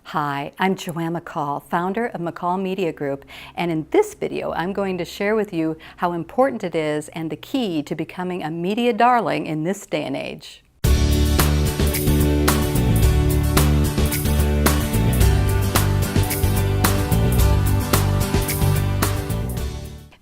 Hi, I'm Joanne McCall, founder of McCall Media Group, and in this video I'm going to share with you how important it is and the key to becoming a media darling in this day and age.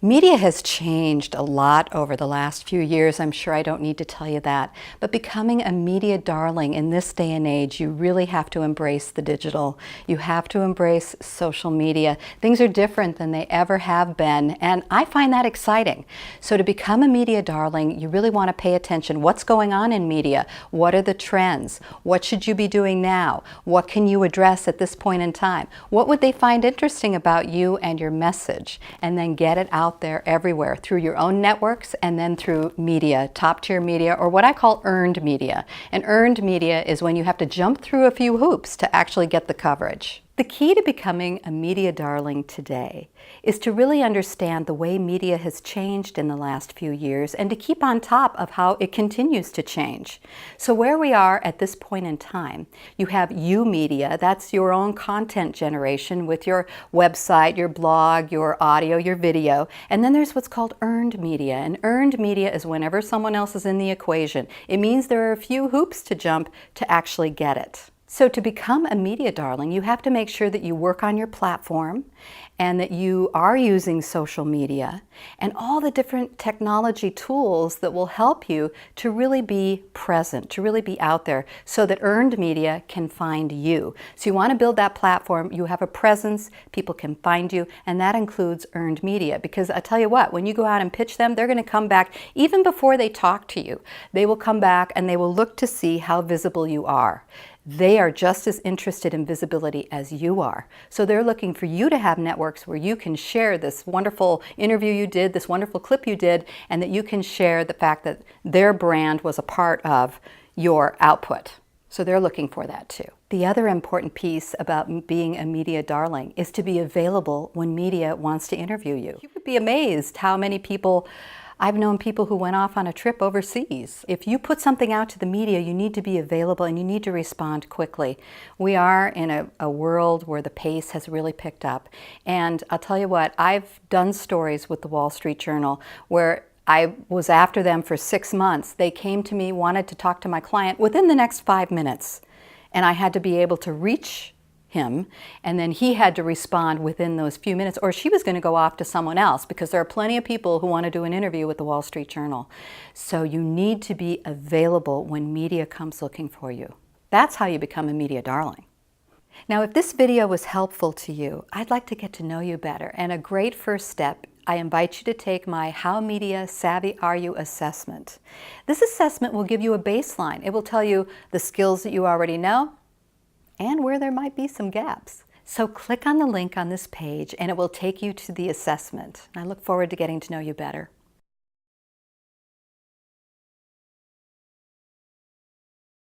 Media has changed a lot over the last few years. I'm sure I don't need to tell you that. But becoming a media darling in this day and age, you really have to embrace the digital. You have to embrace social media. Things are different than they ever have been, and I find that exciting. So to become a media darling, you really want to pay attention. What's going on in media? What are the trends? What should you be doing now? What can you address at this point in time? What would they find interesting about you and your message? And then get it out there everywhere through your own networks and then through media, top-tier media, or what I call earned media. And earned media is when you have to jump through a few hoops to actually get the coverage. The key to becoming a media darling today is to really understand the way media has changed in the last few years and to keep on top of how it continues to change. So where we are at this point in time, you have YOUmedia, that's your own content generation with your website, your blog, your audio, your video, and then there's what's called earned media. And earned media is whenever someone else is in the equation. It means there are a few hoops to jump to actually get it. So to become a media darling, you have to make sure that you work on your platform and that you are using social media and all the different technology tools that will help you to really be present, to really be out there so that earned media can find you. So you want to build that platform, you have a presence, people can find you, and that includes earned media. Because I tell you what, when you go out and pitch them, they're going to come back even before they talk to you. They will come back and they will look to see how visible you are. They are just as interested in visibility as you are. So they're looking for you to have networks where you can share this wonderful interview you did, this wonderful clip you did, and that you can share the fact that their brand was a part of your output. So they're looking for that too. The other important piece about being a media darling is to be available when media wants to interview you. You would be amazed how many people I've known people who went off on a trip overseas. If you put something out to the media, you need to be available and you need to respond quickly. We are in a world where the pace has really picked up. And I'll tell you what, I've done stories with the Wall Street Journal where I was after them for 6 months. They came to me, wanted to talk to my client within the next 5 minutes. And I had to be able to reach him, and then he had to respond within those few minutes, or she was going to go off to someone else, because there are plenty of people who want to do an interview with the Wall Street Journal. So you need to be available when media comes looking for you. That's how you become a media darling. Now, if this video was helpful to you, I'd like to get to know you better, and a great first step, I invite you to take my How Media Savvy Are You assessment. This assessment will give you a baseline. It will tell you the skills that you already know and where there might be some gaps. So click on the link on this page and it will take you to the assessment. I look forward to getting to know you better.